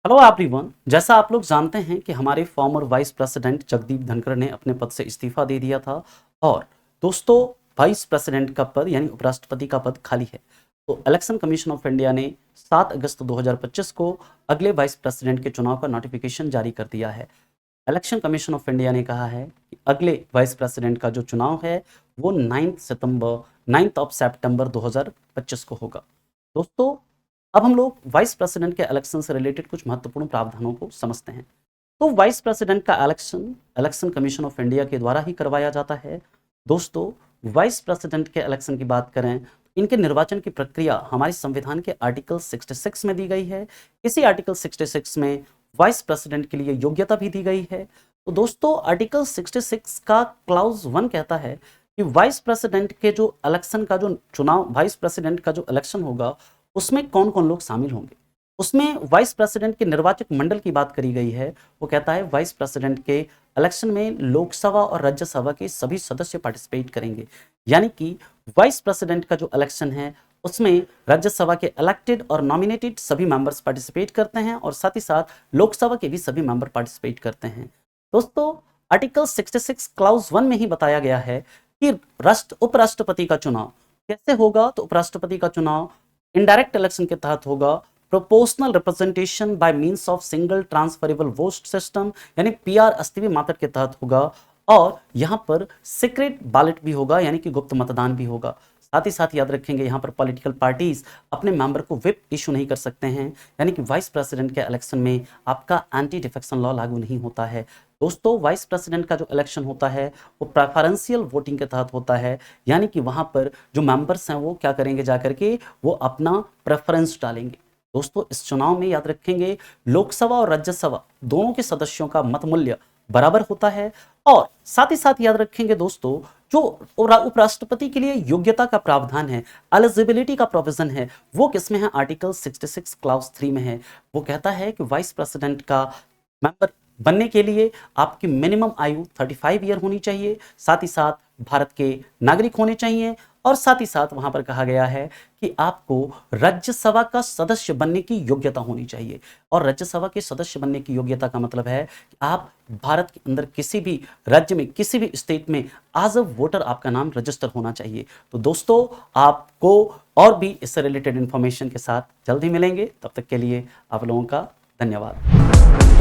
Hello everyone. जैसा आप लोग जानते हैं कि हमारे farmer vice president Jagdeep Dhankhar ने अपने पद से इस्तीफा दे दिया था और दोस्तों वाइस प्रेसिडेंट का पद यानी उपराष्ट्रपति का पद खाली है। तो इलेक्शन कमीशन ऑफ इंडिया ने 7 अगस्त 2025 को अगले वाइस प्रेसिडेंट के चुनाव का नोटिफिकेशन जारी कर दिया है। इलेक्शन कमीशन ऑफ इंडिया ने कहा है कि अगले वाइस प्रेसिडेंट का जो चुनाव है वो 9 ऑफ सितंबर 2025 को होगा। दोस्तों अब हम लोग वाइस प्रेसिडेंट के इलेक्शन से रिलेटेड कुछ महत्वपूर्ण प्रावधानों को समझते हैं। तो वाइस प्रेसिडेंट का election election commission of India के द्वारा ही करवाया जाता है। दोस्तों वाइस प्रेसिडेंट के इलेक्शन की बात करें, इनके निर्वाचन की प्रक्रिया हमारे संविधान के आर्टिकल 66 में दी गई है। इसी आर्टिकल 66 में वाइस प्रेसिडेंट के लिए योग्यता भी दी गई है। तो दोस्तों आर्टिकल 66 का क्लाउज 1 कहता है कि वाइस प्रेसिडेंट के जो इलेक्शन का जो चुनाव वाइस प्रेसिडेंट का जो इलेक्शन होगा उसमें कौन कौन लोग शामिल होंगे। उसमें वाइस प्रेसिडेंट के निर्वाचक मंडल की बात करी गई है। वो कहता है वाइस प्रेसिडेंट के इलेक्शन में लोकसभा और राज्यसभा के सभी सदस्य पार्टिसिपेट करेंगे। यानी कि वाइस प्रेसिडेंट का जो इलेक्शन है उसमें राज्यसभा के इलेक्टेड और नॉमिनेटेड सभी मेंबर्स पार्टिसिपेट करते हैं और साथ ही साथ लोकसभा के भी सभी मेंबर पार्टिसिपेट करते हैं। दोस्तों आर्टिकल 66 क्लाउज 1 में ही बताया गया है कि उपराष्ट्रपति का चुनाव कैसे होगा। तो उपराष्ट्रपति का चुनाव इनडायरेक्ट इलेक्शन के तहत होगा, proportional representation by means of single transferable vote system यानी पीआर अस्थिवी मात्र के तहत होगा और यहां पर सीक्रेट बैलेट भी होगा यानी कि गुप्त मतदान भी होगा। साथ ही साथ याद रखेंगे यहां पर पॉलिटिकल पार्टीज अपने मेंबर को व्हिप इशू नहीं कर सकते हैं, यानी कि वाइस प्रेसिडेंट के इलेक्शन में आपका एंटी डिफेक्शन लॉ लागू नहीं होता है। दोस्तों वाइस प्रेसिडेंट का जो इलेक्शन होता है वो प्रेफरेंशियल वोटिंग के तहत होता है, यानी कि वहां पर जो मेंबर्स हैं वो क्या करेंगे, जाकर के वो अपना प्रेफरेंस डालेंगे। दोस्तों इस चुनाव में याद रखेंगे लोकसभा और राज्यसभा दोनों के सदस्यों का मत मूल्य बराबर होता है और साथ ही साथ याद रखेंगे दोस्तों जो उपराष्ट्रपति के लिए योग्यता का प्रावधान है, एलिजिबिलिटी का प्रोविजन है, वो किसमें है, आर्टिकल 66 क्लाउज 3 में है। वो कहता है कि वाइस प्रेसिडेंट का मेंबर बनने के लिए आपकी मिनिमम आयु 35 ईयर होनी चाहिए, साथ ही साथ भारत के नागरिक होने चाहिए और साथ ही साथ वहां पर कहा गया है कि आपको राज्यसभा का सदस्य बनने की योग्यता होनी चाहिए। और राज्यसभा के सदस्य बनने की योग्यता का मतलब है कि आप भारत के अंदर किसी भी राज्य में किसी भी स्टेट में एज अ वोटर आपका नाम रजिस्टर होना चाहिए। तो दोस्तों आपको और भी इससे रिलेटेड इंफॉर्मेशन के साथ जल्दी मिलेंगे, तब तक के लिए आप लोगों का धन्यवाद।